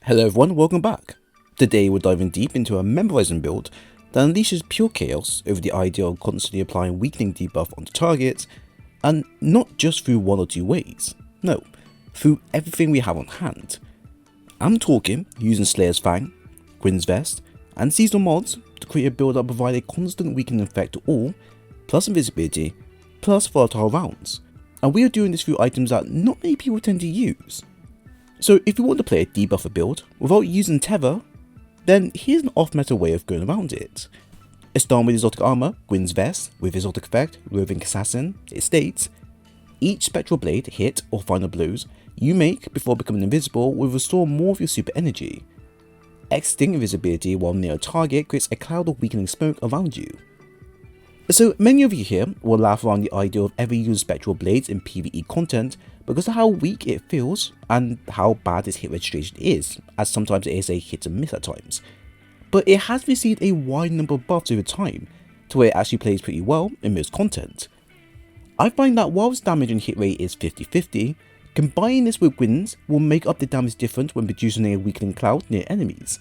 Hello everyone, welcome back. Today we're diving deep into a memorizing build that unleashes pure chaos over the idea of constantly applying weakening debuff onto targets, and not just through one or two ways, no, through everything we have on hand. I'm talking using Slayer's Fang, Gwisin's Vest, and seasonal mods to create a build that provides a constant weakening effect to all, plus invisibility, plus volatile rounds, and we are doing this through items that not many people tend to use. So if you want to play a debuffer build without using Tether, then here's an off-meta way of going around it. Starting with exotic armor, Gwisin's Vest, with exotic effect, Roving Assassin, it states, each spectral blade, hit, or final blows you make before becoming invisible will restore more of your super energy. Exiting invisibility while near a target creates a cloud of weakening smoke around you. So many of you here will laugh around the idea of ever using spectral blades in PvE content because of how weak it feels and how bad its hit registration is, as sometimes it is a hit and miss at times. But it has received a wide number of buffs over time, to where it actually plays pretty well in most content. I find that while its damage and hit rate is 50-50, combining this with Gwisin's will make up the damage difference when producing a weakening cloud near enemies.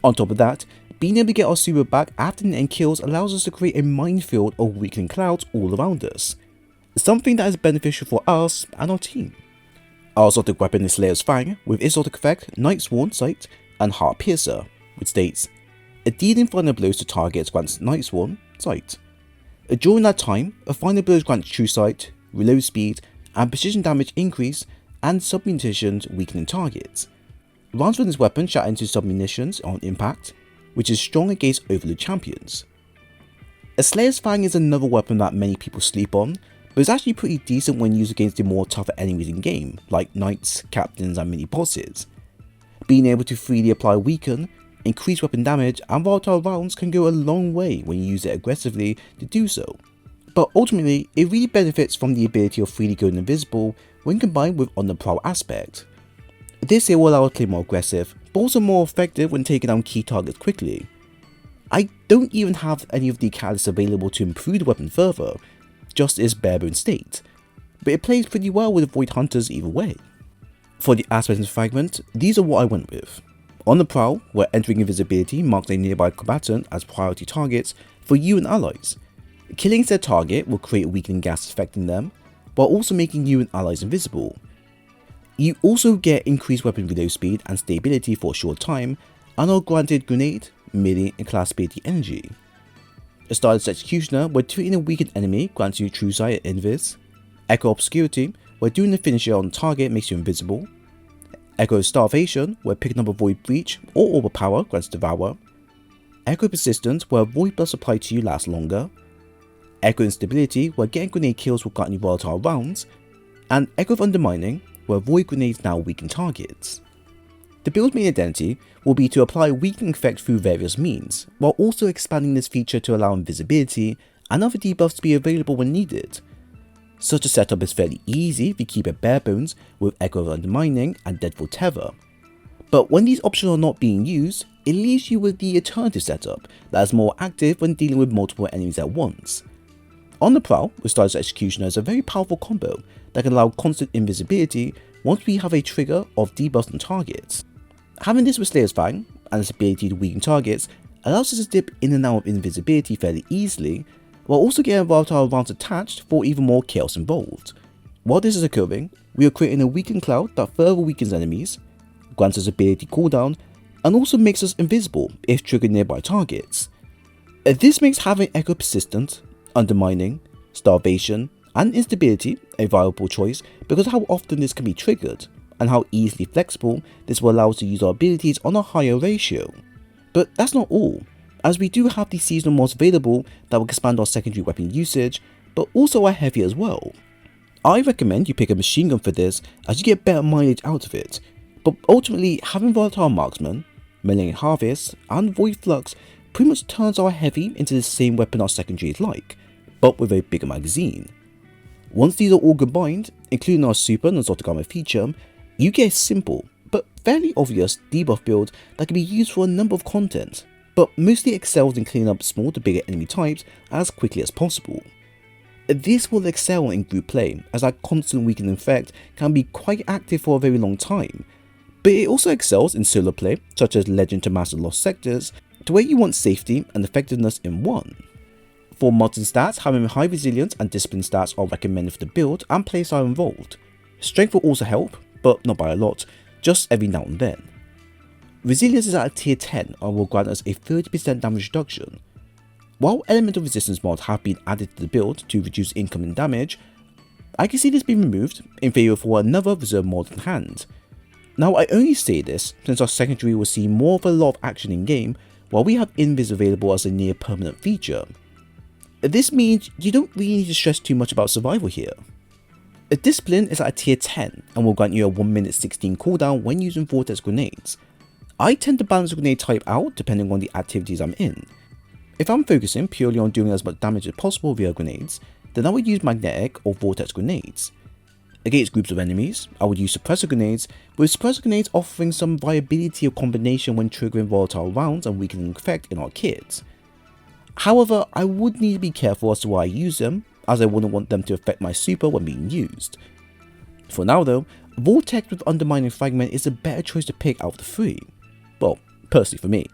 On top of that, being able to get our super back after the end kills allows us to create a minefield of weakening clouds all around us, something that is beneficial for us and our team. Our exotic weapon is Slayer's Fang, with exotic effect, Night Sworn Sight, and Heart Piercer, which states, dealing final blows to targets grants Night Sworn Sight. During that time, a final blows grants True Sight, reload speed, and precision damage increase, and submunitions weakening targets. Rounds with this weapon shatter into submunitions on impact, which is strong against overload champions. A Slayer's Fang is another weapon that many people sleep on, but it's actually pretty decent when used against the more tougher enemies in game, like knights, captains, and mini bosses. Being able to freely apply weaken, increase weapon damage, and volatile rounds can go a long way when you use it aggressively to do so, but ultimately it really benefits from the ability of freely going invisible when combined with on the prowl aspect. This here will allow us to play more aggressive, but also more effective when taking down key targets quickly. I don't even have any of the catalysts available to improve the weapon further, just its barebone state, but it plays pretty well with Void Hunters either way. For the aspects and fragment, these are what I went with. On the prowl, where entering invisibility marks a nearby combatant as priority targets for you and allies. Killing said target will create a weakening gas affecting them, while also making you and allies invisible. You also get increased weapon reload speed and stability for a short time, and are granted grenade, melee, and class ability energy. A Stylus Executioner, where treating a weakened enemy grants you True Sight and Invis. Echo Obscurity, where doing the finisher on target makes you invisible. Echo Starvation, where picking up a Void Breach or Overpower grants Devour. Echo Persistence, where Void Blast applied to you lasts longer. Echo Instability, where getting grenade kills will grant you volatile rounds. And Echo of Undermining, where Void Grenades now weaken targets. The build's main identity will be to apply weakening effect through various means, while also expanding this feature to allow invisibility and other debuffs to be available when needed. Such a setup is fairly easy if you keep it bare bones with Echo of Undermining and Deadfall Tether, but when these options are not being used, it leaves you with the alternative setup that is more active when dealing with multiple enemies at once. On the prowl, with Stylus Executioner is a very powerful combo that can allow constant invisibility once we have a trigger of debuffs on targets. Having this with Slayer's Fang and its ability to weaken targets allows us to dip in and out of invisibility fairly easily, while also getting volatile rounds attached for even more chaos involved. While this is occurring, we are creating a weakened cloud that further weakens enemies, grants us ability cooldown, and also makes us invisible if triggered nearby targets. This makes having Echo Persistent, Undermining, Starvation, and Instability a viable choice because of how often this can be triggered, and how easily flexible this will allow us to use our abilities on a higher ratio. But that's not all, as we do have these seasonal mods available that will expand our secondary weapon usage, but also are heavy as well. I recommend you pick a machine gun for this as you get better mileage out of it, but ultimately having volatile marksman, melee harvest, and void flux pretty much turns our heavy into the same weapon our secondary is like, but with a bigger magazine. Once these are all combined, including our super and exotic armor feature, you get a simple, but fairly obvious debuff build that can be used for a number of content, but mostly excels in cleaning up small to bigger enemy types as quickly as possible. This will excel in group play, as that constant weakening effect can be quite active for a very long time, but it also excels in solo play, such as Legend to Master Lost Sectors, to where you want safety and effectiveness in one. For mods and stats, having high resilience and discipline stats are recommended for the build and playstyle involved. Strength will also help, but not by a lot, just every now and then. Resilience is at a tier 10 and will grant us a 30% damage reduction. While elemental resistance mods have been added to the build to reduce incoming damage, I can see this being removed in favour for another reserve mod in hand. Now I only say this since our secondary will see more of a lot of action in game, while we have invis available as a near permanent feature. This means you don't really need to stress too much about survival here. A discipline is at a tier 10 and will grant you a 1 minute 16 cooldown when using vortex grenades. I tend to balance the grenade type out depending on the activities I'm in. If I'm focusing purely on doing as much damage as possible via grenades, then I would use magnetic or vortex grenades. Against groups of enemies, I would use suppressor grenades, with suppressor grenades offering some viability of combination when triggering volatile rounds and weakening effect in our kits. However, I would need to be careful as to why I use them, as I wouldn't want them to affect my super when being used. For now though, vortex with undermining fragment is a better choice to pick out of the three. Well, personally for me.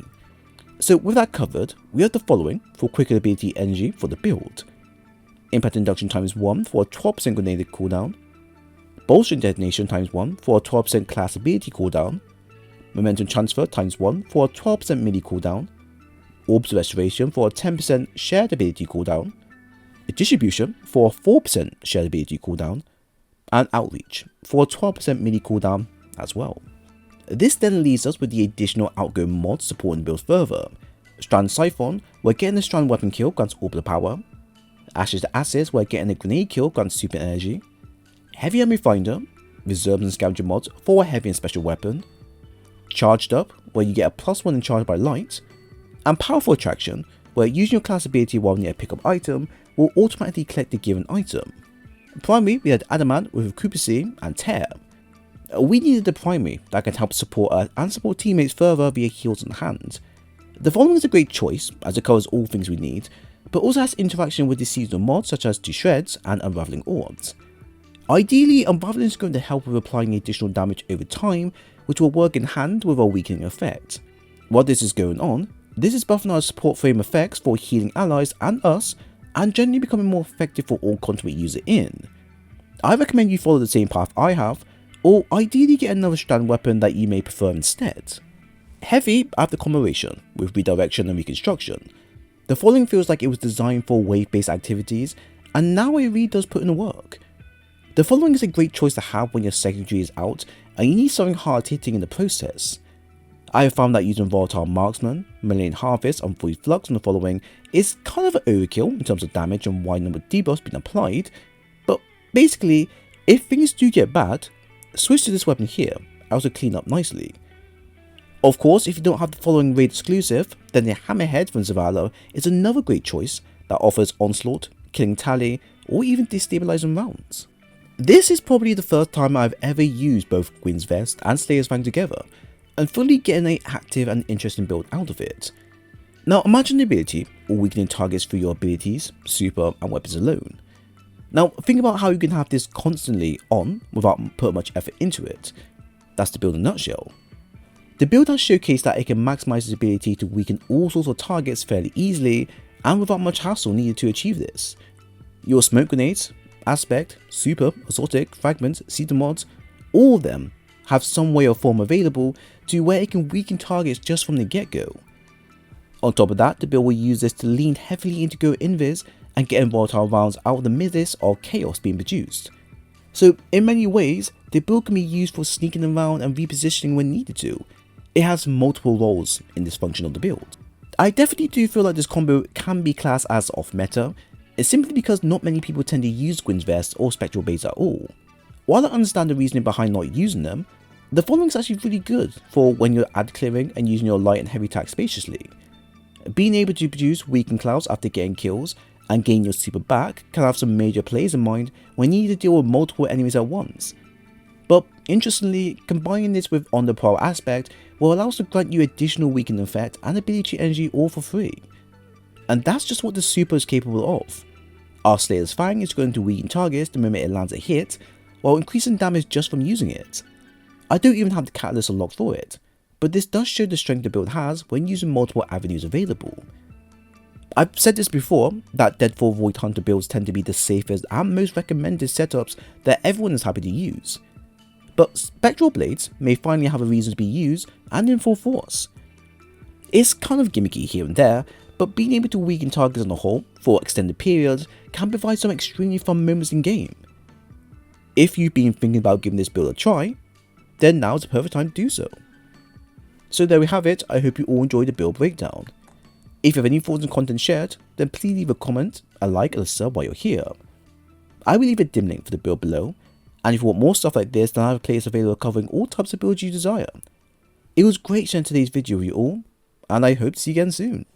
So with that covered, we have the following for quicker ability energy for the build. Impact induction times 1 for a 12% grenade cooldown. Bolstering detonation times 1 for a 12% class ability cooldown. Momentum transfer times 1 for a 12% melee cooldown. Orbs restoration for a 10% shared ability cooldown. Distribution for a 4% shared ability cooldown. And outreach for a 12% melee cooldown as well. This then leaves us with the additional outgoing mods supporting the build further. Strand Siphon, where getting a strand weapon kill grants orbital power. Ashes to Assets, where getting a grenade kill grants super energy. Heavy Ammo Finder, reserves and scavenger mods for a heavy and special weapon. Charged Up, where you get a +1 in charge by light. And Powerful Attraction, where using your class ability while near a pickup item will automatically collect the given item. Primary, we had Adamant with Recuperacy and Tear. We needed the primary that can help support us and support teammates further via heals and hands. The following is a great choice as it covers all things we need, but also has interaction with the seasonal mods such as To Shreds and Unraveling Orbs. Ideally, Unraveling is going to help with applying additional damage over time, which will work in hand with our weakening effect. While this is going on, this is buffing our support frame effects for healing allies and us, and generally becoming more effective for all content we use it in. I recommend you follow the same path I have, or ideally get another strand weapon that you may prefer instead. Heavy, I have the combination with redirection and reconstruction. The following feels like it was designed for wave-based activities, and now it really does put in the work. The following is a great choice to have when your secondary is out and you need something hard hitting in the process. I have found that using volatile marksman, Millennium Harvest and Void Flux on the following is kind of an overkill in terms of damage and wide number of debuffs being applied, but basically, if things do get bad, switch to this weapon here, as will clean up nicely. Of course, if you don't have the following raid exclusive, then the Hammerhead from Zavala is another great choice that offers Onslaught, Killing Tally, or even destabilizing rounds. This is probably the first time I've ever used both Gwyn's Vest and Slayer's Fang together, and fully getting an active and interesting build out of it. Now imagine the ability or weakening targets through your abilities, super and weapons alone. Now think about how you can have this constantly on without putting much effort into it. That's the build in a nutshell. The build has showcased that it can maximize its ability to weaken all sorts of targets fairly easily and without much hassle needed to achieve this. Your smoke grenades, aspect, super, exotic, fragments, cedar mods, all of them have some way or form available to where it can weaken targets just from the get-go. On top of that, the build will use this to lean heavily into go invis and getting volatile rounds out of the midst of chaos being produced. So in many ways, the build can be used for sneaking around and repositioning when needed to. It has multiple roles in this function of the build. I definitely do feel like this combo can be classed as off meta, it's simply because not many people tend to use Gwyn's Vest or Spectral Blades at all. While I understand the reasoning behind not using them, the following is actually really good for when you're ad clearing and using your light and heavy attack spaciously. Being able to produce weakened clouds after getting kills and gain your super back can have some major plays in mind when you need to deal with multiple enemies at once. But interestingly, combining this with on the pro aspect will allow us to grant you additional weakening effect and ability energy all for free. And that's just what the super is capable of. Our Slayer's Fang is going to weaken targets the moment it lands a hit, while increasing damage just from using it. I don't even have the catalyst unlocked for it, but this does show the strength the build has when using multiple avenues available. I've said this before, that Deadfall Void Hunter builds tend to be the safest and most recommended setups that everyone is happy to use. But Spectral Blades may finally have a reason to be used and in full force. It's kind of gimmicky here and there, but being able to weaken targets on the whole for extended periods can provide some extremely fun moments in game. If you've been thinking about giving this build a try, then now's the perfect time to do so. So there we have it. I hope you all enjoyed the build breakdown. If you have any thoughts on content shared, then please leave a comment, a like and a sub while you're here. I will leave a dim link for the build below, and if you want more stuff like this, then I have a playlist available covering all types of builds you desire. It was great sharing today's video with you all, and I hope to see you again soon.